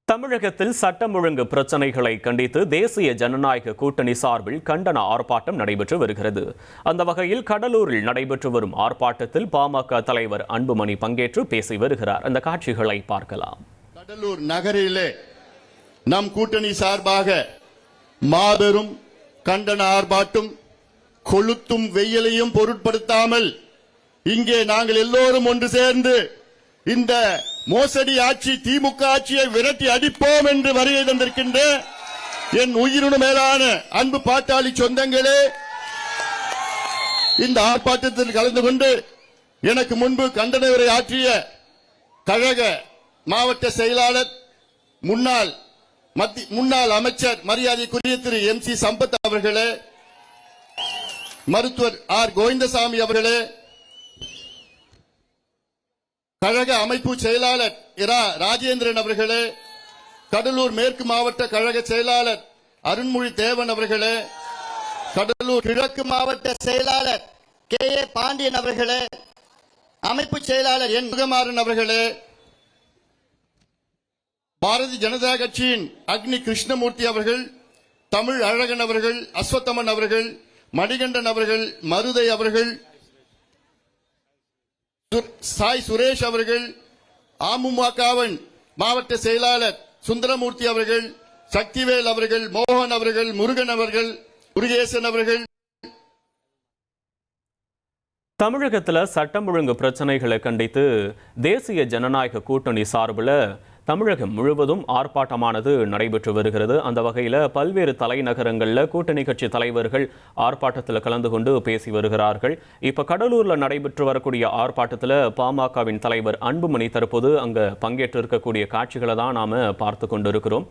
தமிழகத்தில் சட்டம் ஒழுங்கு பிரச்சனைகளை கண்டித்து தேசிய ஜனநாயக கூட்டணி சார்பில் கண்டன ஆர்ப்பாட்டம் நடைபெற்று வருகிறது. அந்த வகையில் கடலூரில் நடைபெற்று வரும் ஆர்ப்பாட்டத்தில் பாமக தலைவர் அன்புமணி பங்கேற்று பேசி வருகிறார். அந்த காட்சிகளை பார்க்கலாம். கடலூர் நகரிலே நம் கூட்டணி சார்பாக மாபெரும் கண்டன ஆர்ப்பாட்டம், கொளுத்தும் வெயிலையும் பொருட்படுத்தாமல் இங்கே நாங்கள் எல்லோரும் ஒன்று சேர்ந்து இந்த மோசடி ஆட்சி திமுக ஆட்சியை விரட்டி அடிப்போம் என்று வருகை தந்திருக்கின்ற என் உயிரினு மேலான அன்பு பாட்டாளி சொந்தங்களே, இந்த ஆர்ப்பாட்டத்தில் கலந்து கொண்டு எனக்கு முன்பு கண்டன உரை ஆற்றிய கழக மாவட்ட செயலாளர் முன்னாள் அமைச்சர் மரியாதைக்குரிய திரு MC சம்பத் அவர்களே, மருத்துவர் R கோவிந்தசாமி அவர்களே, கழக அமைப்பு செயலாளர் இரா ராஜேந்திரன் அவர்களே, கடலூர் மேற்கு மாவட்ட கழக செயலாளர் அருண்மொழி தேவன் அவர்களே, கடலூர் கிழக்கு மாவட்ட செயலாளர் KA பாண்டியன் அவர்களே, அமைப்பு செயலாளர் N முகமாறன் அவர்களே, பாரதிய ஜனதா கட்சியின் அக்னி கிருஷ்ணமூர்த்தி அவர்கள், தமிழ் அழகன் அவர்கள், அஸ்வத்தமன் அவர்கள், மணிகண்டன் அவர்கள், மருதை அவர்கள், சாய் சுரேஷ் அவர்கள், அமமுகவின் மாவட்ட செயலாளர் சுந்தரமூர்த்தி அவர்கள், சக்திவேல் அவர்கள், மோகன் அவர்கள், முருகன் அவர்கள், முருகேசன் அவர்கள். தமிழகத்தில் சட்டம் ஒழுங்கு பிரச்சனைகளை கண்டித்து தேசிய ஜனநாயக கூட்டணி சார்பில் தமிழகம் முழுவதும் ஆர்ப்பாட்டமானது நடைபெற்று வருகிறது. அந்த வகையில் பல்வேறு தலைநகரங்களில் கூட்டணி கட்சி தலைவர்கள் ஆர்ப்பாட்டத்தில் கலந்து கொண்டு பேசி வருகிறார்கள். இப்போ கடலூரில் நடைபெற்று வரக்கூடிய ஆர்ப்பாட்டத்தில் பாமகவின் தலைவர் அன்புமணி தற்போது அங்கே பங்கேற்று இருக்கக்கூடிய காட்சிகளை தான் நாம் பார்த்து கொண்டிருக்கிறோம்.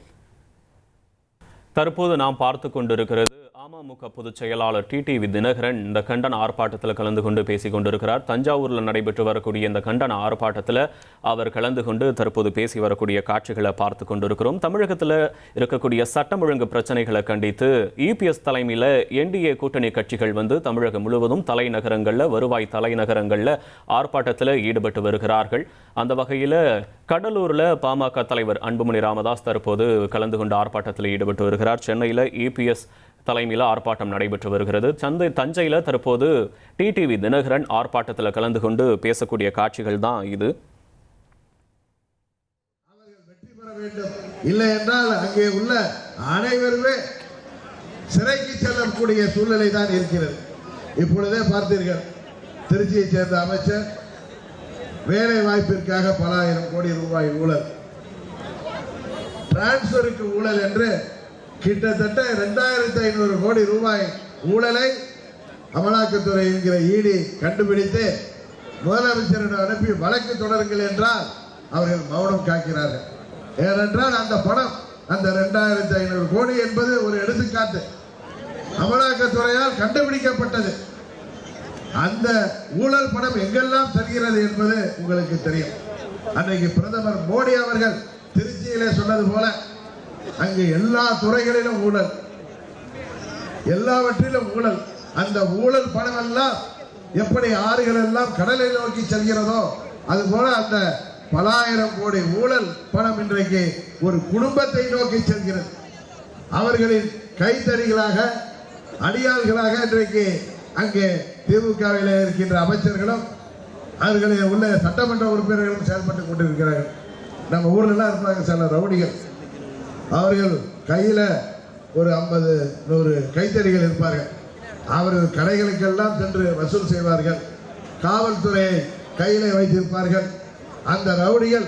தற்போது நாம் பார்த்து கொண்டிருக்கிறது அமமுக பொதுச் செயலாளர் TTV தினகரன் இந்த கண்டன ஆர்ப்பாட்டத்தில் கலந்து கொண்டு பேசிக் கொண்டிருக்கிறார். தஞ்சாவூரில் நடைபெற்று வரக்கூடிய இந்த கண்டன ஆர்ப்பாட்டத்தில் அவர் கலந்து கொண்டு தற்போது பேசி வரக்கூடிய காட்சிகளை பார்த்து கொண்டிருக்கிறோம். தமிழகத்தில் இருக்கக்கூடிய சட்டம் ஒழுங்கு பிரச்சனைகளை கண்டித்து EPS தலைமையில் NDA கூட்டணி கட்சிகள் தமிழகம் முழுவதும் தலைநகரங்களில் வருவாய் தலைநகரங்களில் ஆர்ப்பாட்டத்தில் ஈடுபட்டு வருகிறார்கள். அந்த வகையில் கடலூரில் பாமக தலைவர் அன்புமணி ராமதாஸ் தற்போது கலந்து கொண்டு ஆர்ப்பாட்டத்தில் ஈடுபட்டு வருகிறார். சென்னையில் EPS தலைமையில் ஆர்ப்பாட்டம் நடைபெற்று வருகிறது. தஞ்சையில் தற்போது TTV தினகரன் ஆர்ப்பாட்டத்தில் கலந்து கொண்டு பேசக்கூடிய காட்சிகள் தான் இது. வெற்றி பெற வேண்டும், இல்லை என்றால் அங்கே உள்ள அனைவருமே சிறைக்கு செல்லக்கூடிய சூழ்நிலை தான் இருக்கிறது. இப்பொழுதே பார்த்தீர்கள், திருச்சியை சேர்ந்த அமைச்சர் வேலை வாய்ப்பிற்காக பல ஆயிரம் கோடி ரூபாய் ஊழல், டிரான்ஸ்பருக்கு ஊழல் என்று கிட்டத்தட்ட 2500 கோடி ரூபாய் ஊழலை அமலாக்கத்துறை என்கிற ED கண்டுபிடித்து முதலமைச்சரிடம் அனுப்பி வழக்கு தொடருங்கள் என்றால் அவர்கள் மௌனம் காக்கிறார்கள். ஏனென்றால் அந்த பணம், அந்த 2500 கோடி என்பது ஒரு எடுத்துக்காட்டு, அமலாக்கத்துறையால் கண்டுபிடிக்கப்பட்டது. அந்த ஊழல் பணம் எங்கெல்லாம் செல்கிறது என்பது உங்களுக்கு தெரியும். அன்றைக்கு பிரதமர் மோடி அவர்கள் திருச்சியிலே சொன்னது போல அங்கு எல்லா துறைகளிலும் ஊழல், எல்லாவற்றிலும் ஊழல். அந்த ஊழல் பணம் எல்லாம் எப்படி ஆறுகள் எல்லாம் கடலை நோக்கி செல்கிறதோ அதுபோல அந்த பல ஆயிரம் கோடி ஊழல் பணம் இன்றைக்கு ஒரு குடும்பத்தை நோக்கி செல்கிறது. அவர்களின் கைத்தறிகளாக, அடியாள்களாக இன்றைக்கு அங்கே திமுகவில் இருக்கின்ற அமைச்சர்களும் அவர்களில் உள்ள சட்டமன்ற உறுப்பினர்களும் செயல்பட்டுக் கொண்டிருக்கிறார்கள். நம்ம ஊர்ல எல்லாம் இருப்பாங்க சில ரவுடிகள், அவர்கள் கையில ஒரு 50-100 கைத்தறிகள் இருப்பார்கள். அவர்கள் கடைகளுக்கெல்லாம் சென்று வசூல் செய்வார்கள். காவல்துறையை கையில வைத்திருப்பார்கள். அந்த ரவுடிகள்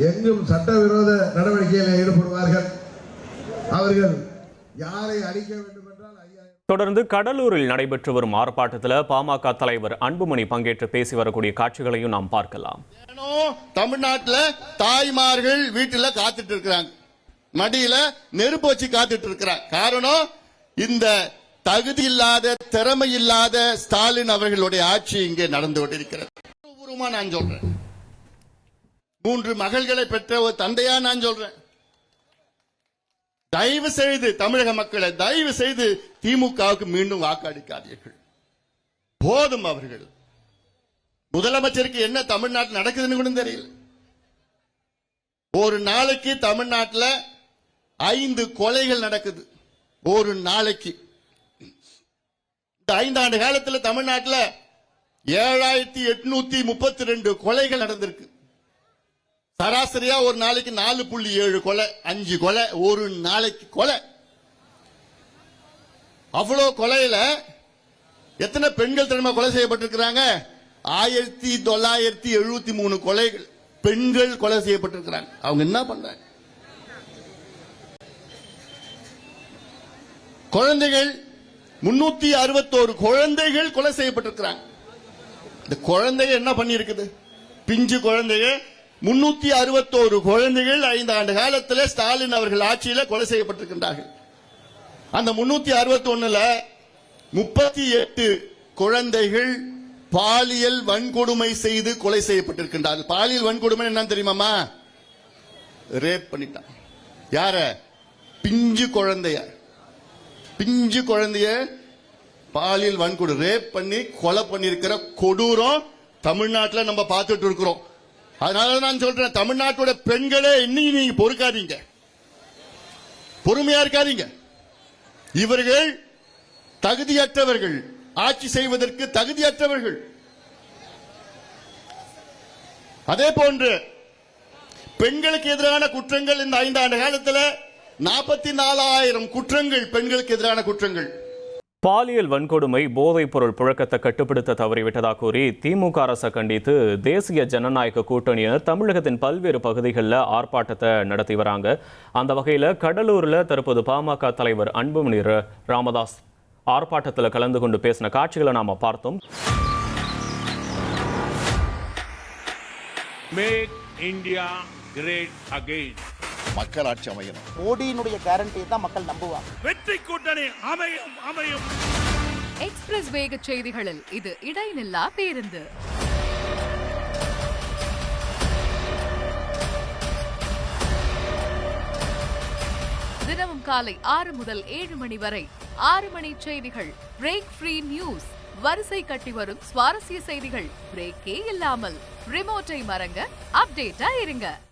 எங்கும் சட்டவிரோத நடவடிக்கையில் ஈடுபடுவார்கள். அவர்கள் யாரை அடிக்க வேண்டும் என்றால் தொடர்ந்து கடலூரில் நடைபெற்று வரும் ஆர்ப்பாட்டத்தில் பாமக தலைவர் அன்புமணி பங்கேற்று பேசி வரக்கூடிய காட்சிகளையும் நாம் பார்க்கலாம். தமிழ்நாட்டில் தாய்மார்கள் வீட்டில் காத்துட்டு இருக்கிறாங்க, மடியில நெருப்பு வச்சு காத்துட்டு இருக்கிறார். காரணம், இந்த தகுதி இல்லாத, திறமை இல்லாத ஸ்டாலின் அவர்களுடைய ஆட்சி இங்கே நடந்து கொண்டிருக்கிறது. நான் சொல்றேன், 3 மகள்களை பெற்ற ஒரு தந்தையா நான் சொல்றேன், தயவு செய்து தமிழக மக்களை தயவு செய்து திமுகவுக்கு மீண்டும் வாக்களிக்காதீர்கள். போதும். அவர்கள் முதலமைச்சருக்கு என்ன தமிழ்நாட்டில் நடக்குதுன்னு கூட தெரியல. ஒரு நாளைக்கு தமிழ்நாட்டில் 5 கொலைகள் நடக்குது. ஒரு நாளைக்கு. இந்த 5 ஆண்டு காலத்தில் தமிழ்நாட்டில் 7832 கொலைகள் நடந்திருக்கு. சராசரியா ஒரு நாளைக்கு 4.7 கொலை, 5 கொலை ஒரு நாளைக்கு கொலை. அவ்வளவு கொலையில எத்தனை பெண்கள் தினமா கொலை செய்யப்பட்டிருக்கிறாங்க? 1973 கொலைகள் பெண்கள் கொலை செய்யப்பட்டிருக்கிறாங்க. அவங்க என்ன பண்றாங்க? குழந்தைகள் 361 குழந்தைகள் கொலை செய்யப்பட்டிருக்கிறாங்க. இந்த குழந்தைகள் என்ன பண்ணி இருக்குது? பிஞ்சு குழந்தைகள் 361 குழந்தைகள் 5 ஆண்டு காலத்தில் ஸ்டாலின் அவர்கள் ஆட்சியில் கொலை செய்யப்பட்டிருக்கின்றார்கள். அந்த 361ல 38 குழந்தைகள் பாலியல் வன்கொடுமை செய்து கொலை செய்யப்பட்டிருக்கின்றார்கள். பாலியல் வன்கொடுமை என்ன தெரியுமாமா? ரேப் பண்ணிட்டான். யார? பிஞ்சு குழந்தைய பாலியல் வன்கொடுமை ரேப் பண்ணி கொலை பண்ணிருக்கிற கொடூரம் தமிழ்நாட்டில் நம்ம பார்த்துட்டு இருக்கிறோம். அதனால நான் சொல்றேன், தமிழ்நாட்டோட பெண்களே இன்னும் நீங்க பொறுக்காதீங்க, பொறுமையா இருக்காதீங்க. இவர்கள் தகுதியற்றவர்கள், ஆட்சி செய்வதற்கு தகுதியற்றவர்கள். அதே போன்று பெண்களுக்கு எதிரான குற்றங்கள் இந்த 5 ஆண்டு காலத்தில் 44,000 குற்றங்கள் பெண்களுக்கு எதிரான குற்றங்கள். பாலியல் வன்கொடுமை, போதைப் பொருள் புழக்கத்தை கட்டுப்படுத்த தவறிவிட்டதாக கூறி திமுக அரசை கண்டித்து தேசிய ஜனநாயக கூட்டணியினர் தமிழகத்தின் பல்வேறு பகுதிகளில் ஆர்ப்பாட்டத்தை நடத்தி வராங்க. அந்த வகையில் கடலூரில் தற்போது பாமக தலைவர் அன்புமணி ராமதாஸ் ஆர்ப்பாட்டத்தில் கலந்து கொண்டு பேசின காட்சிகளை நாம பார்த்தோம். Make India great again. மக்கள் ஆட்சி அமையணும். மோடியினுடைய கேரண்டியை தான் மக்கள் நம்புவாங்க. வெற்றி கூட்டணி அமையும். எக்ஸ்பிரஸ் வேக செய்திகளில் இது இடைநில்லா பேருந்து. தினமும் காலை 6 முதல் 7 மணி வரை 6 மணி செய்திகள். Break free news. வரிசை கட்டி வரும் சுவாரஸ்ய செய்திகள் பிரேக்கே இல்லாமல். ரிமோட்டை மறங்க, அப்டேட்டா இருங்க.